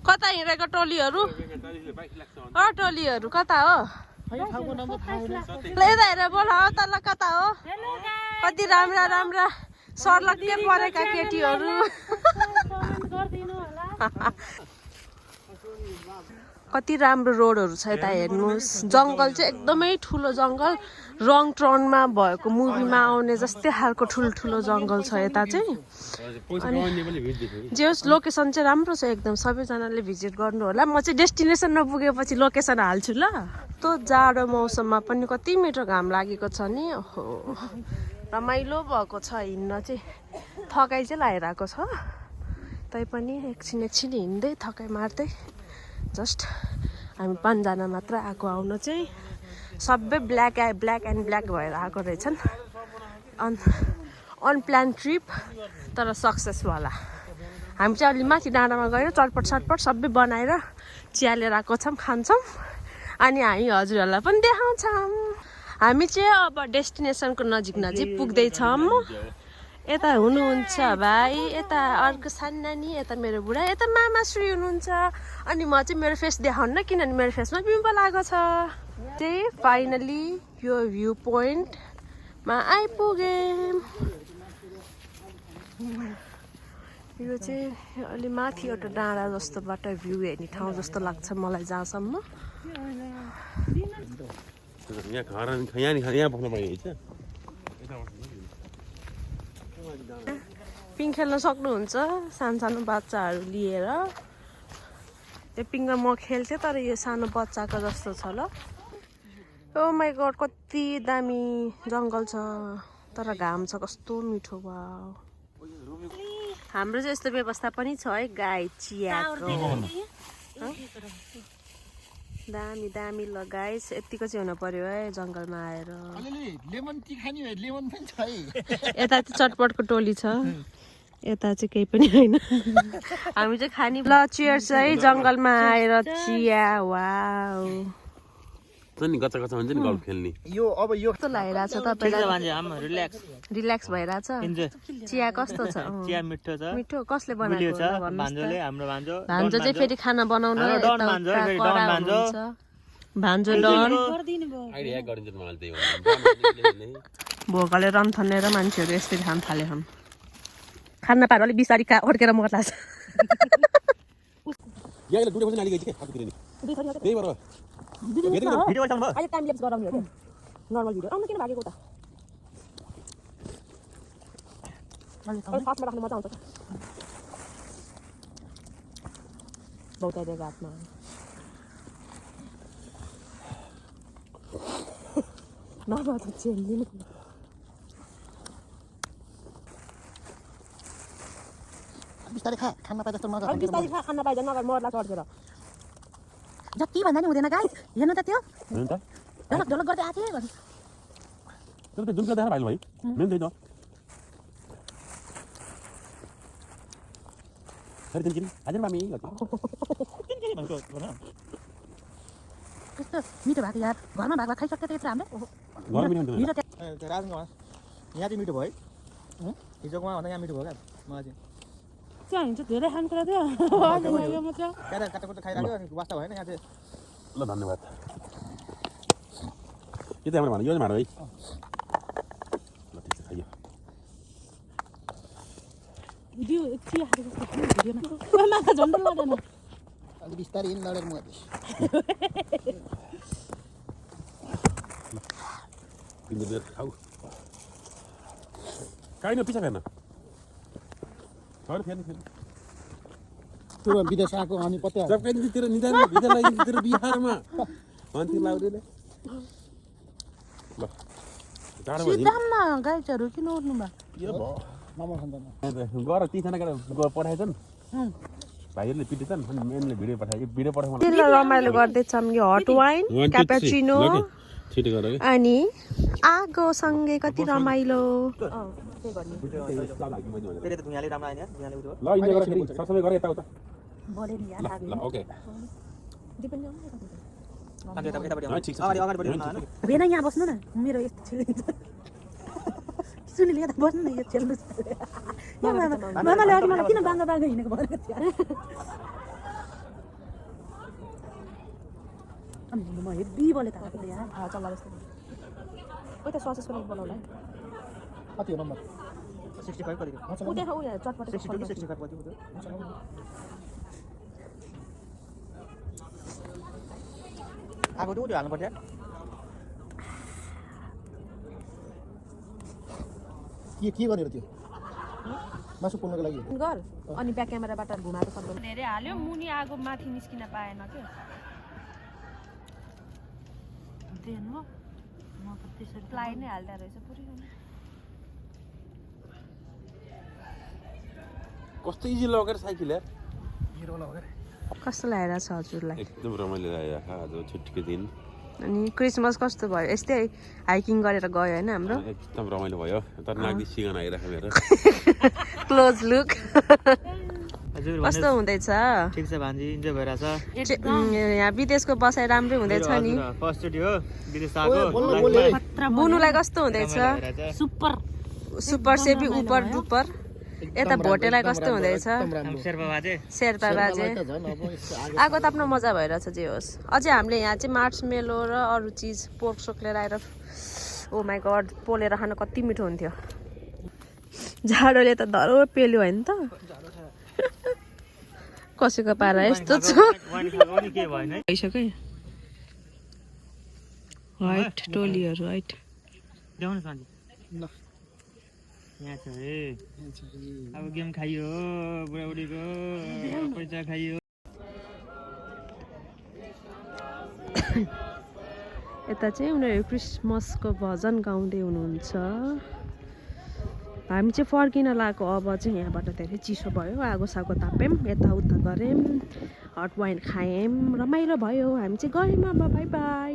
कता हिँडेको टोलीहरू टोलीहरू कता हो यता हेर बोल तल कता हो कति राम्रा राम्रा सर्लक्कै परेका केटीहरू कति राम्रो रोडहरू छ यता हेर्नुहोस् जङ्गल चाहिँ एकदमै ठुलो जङ्गल रङ टर्नमा भएको मुभीमा आउने जस्तै खालको ठुल्ठुलो जङ्गल छ यता चाहिँ जे होस् लोकेसन चाहिँ राम्रो छ एकदम सबैजनाले भिजिट गर्नु होला म चाहिँ डेस्टिनेसन नपुगेपछि लोकेसन हाल्छु ल त्यो जाडो मौसममा पनि कति मिठो घाम लागेको छ नि ओहो रमाइलो भएको छ हिँड्न चाहिँ थकाइ चाहिँ लागिरहेको छ तैपनि एकछिन हिँड्दै थकाइ मार्दै जस्ट हामी 5 जना मात्र आएको आउन चाहिँ सबै ब्ल्याक एन्ड ब्ल्याक भएर आएको रहेछन् अनप्लान ट्रिप तर सक्सेसवाला हामी चाहिँ अलि माथि डाँडामा गएर चटपट सटपट सबै बनाएर चिया लिएर आएको छौँ खान्छौँ अनि हामी हजुरहरूलाई पनि देखाउँछौँ हामी चाहिँ अब डेस्टिनेसनको नजिक पुग्दैछौँ यता हुनुहुन्छ भाइ यता अर्को सानो नानी यता मेरो बुढा यता मामाश्री हुनुहुन्छ अनि म चाहिँ मेरो फेस देखाउन किनभने मेरो फेसमा पिम्पल आएको छ चाहिँ फाइनली यो भ्यू पोइन्टमा आइपुगेँ यो चाहिँ अलि माथि एउटा डाँडा जस्तोबाट भ्यू हेर्ने ठाउँ जस्तो लाग्छ मलाई जहाँसम्म पिङ खेल्न सक्नुहुन्छ सानो बच्चाहरू लिएर त्यो पिङमा म खेल्थेँ तर यो सानो बच्चाको जस्तो छ ल ओ माई गड कति दामी जङ्गल छ तर घाम छ कस्तो मिठो भयो हाम्रो चाहिँ यस्तो व्यवस्था पनि छ है गाई चियाको दामी दामी ल गाइस यतिको चाहिँ हुन पर्यो है जङ्गलमा आएर यता चाहिँ चटपटको टोली छ यता चाहिँ केही पनि होइन हामी चाहिँ खानी ल चियर्स है जङ्गलमा आएर चिया वाउ नि गच्चा गच्चा हुन्छ नि गल्फ खेल्ने यो अब यो कस्तो लागिरहेछ तपाईलाई रिल्याक्स भइरहेछ चिया कस्तो छ चिया मिठो छ मिठो कसले बनाएको भान्जोले हाम्रो भान्जो भान्जो चाहिँ फेरि खाना बनाउन भान्जो डन भोकले रन थन्नेर मान्छेहरू यस्तै खान थाले खान नपाएर अलिक बिस्तारी अड्केर मगर लाग्छ भिडियो अहिले टाइम ल्याप्स गराउने हो क्या नर्मल भिडियो आउनु किन भागेको त फास्टमा राख्नु मजा आउँछ बहुताइदिएको हातमा नभए त चेन्दिनु बिस्तारै खा खान नपाए जस्तो मजा बिस्तारै खा खान नपाए जस्तो नगर मर्ला चढेर जति भन्दा नि हुँदैन गाइस हेर्नु त त्यो ढलक ढलक गर्दै आथे गर्नु तर त्यो जुन देखाएर भाइल भाइ मेन त्यही त सरी दिन किन हजुर मामी कस्तो मिठो भएको यार घरमा भएको खाइसक्यो त यत्रो हामीले मिठो राजमा यहाँ चाहिँ मिठो भयो हिजोकोमा भन्दा यहाँ मिठो भयो क्या मलाई चाहिँ चाहिँ हुन्छ धेरै खानु कुरा थियो काटाकुटा खाइराख्यो वास्ता भएन यहाँ चाहिँ ल धन्यवाद यो त हाम्रो भाँडा यो चाहिँ भाँडा है ल ठिक छ खाइयो भिडियो चिया खाएको जस्तो भिडियोमा झन्डै लाग्दैन अलि बिस्तारै इन लडेर म तिम्रो खाऊ काइन पिछा फेर्न फेरि त्यो विदेश आएको अनि पत्ता जब कहिले तेरो निदान भित्र लागि तेरो बिहारमा भन्थे लाउरेले ल टाढो भयो सिधामा गाइजहरु किन उड्नु भा यो भयो मामा खान्दैन गएर 30 जना केटा पठाएछन् भाइहरुले पिटेछन् अनि मेनले भिडियो पठायो भिडियो पठाउन ल रमाइलो गर्दै छम यो हट वाइन क्यापुचिनो छिटो गर के अनि आगो सँगै कति रमाइलो फेरि त धुइयाले राम्रो आएन धुइयाले उठ्यो ल इन्जोय गर फेरि सबैले गरे यता उता बढे नि यार आगो ल ओके दिपन जाऊ अगाडि बढ्नु ठीक छ अगाडि बढ्नु न बेना यहाँ बस्नु न मेरो यस्तो छिलिन्छ सुनिले यता बस्नु न यो चेल्नु मामाले अघि मलाई किन बाङ्गा बाङ्गा हिँडेको भनेको थियो म हेभी बोले त आएको यहाँ चल्ला जस्तो उही त ससेस पनि बनाउला कति हो नम्बर 65 कति ऊ देखा ऊ यहाँ चटपटे 62 कि 65 कति हो आगो त उयो हाल्नु पर्छ के गर्ने र त्यो मासु पोल्नको लागि गर अनि ब्याक क्यामेराबाट घुमाएर सक्दैन धेरै हाल्यो मुनि आगो माथि निस्किन पाएन के देख्नु म त त्यसरी प्लाइ नै हाल्दा रहेछ पुरै कस्तो इजी लगेर साइकल यार हिरो लगेर कस्तो लागेको छ हजुरलाई एकदम रमाइलो लाग्यो आज छुट्टीको दिन अनि क्रिसमस कस्तो भयो यस्तै हाइकिङ गरेर गयो होइन हाम्रो एकदम रमाइलो भयो तर नाग्दी सिगान आइरहेको मेरो क्लोज लुक हजुर कस्तो हुँदैछ ठिक छ भान्जी इन्जोय भइराछ यहाँ विदेशको बसाइ राम्रै हुँदैछ नि फर्स्ट चोटी हो विदेश आएको बुनुलाई कस्तो हुँदैछ सुपर सुपर सेपी उपर डुपर यता भोटेलाई कस्तो हुँदैछ शेर्पा बाजे शेर्पा बाजे आगो ताप्न मजा भइरहेछ जे होस् अझै हामीले यहाँ चाहिँ मार्च मेलो र अरू चिज पोर्क सोक लिएर आएर ओ माई गड पोलेर खान कति मिठो हुन्थ्यो जाडोले त धरो पेल्यो होइन त कसैको पारा यस्तो छ भइसक्यो व्हाइट टोलीहरू व्हाइट ल्याउनु भान्जी ल यहाँ छ है अब गेम खाइयो बुढाबुढीको पैसा खाइयो यता चाहिँ उनीहरू क्रिसमसको भजन गाउँदै हुनुहुन्छ हामी चाहिँ फर्किन लागेको अब चाहिँ यहाँबाट धेरै चिसो भयो आगो सागो ताप्यौँ यताउता गऱ्यौँ हट वाइन खायौँ रमाइलो भयो हामी चाहिँ गयौँ अब बाई बाई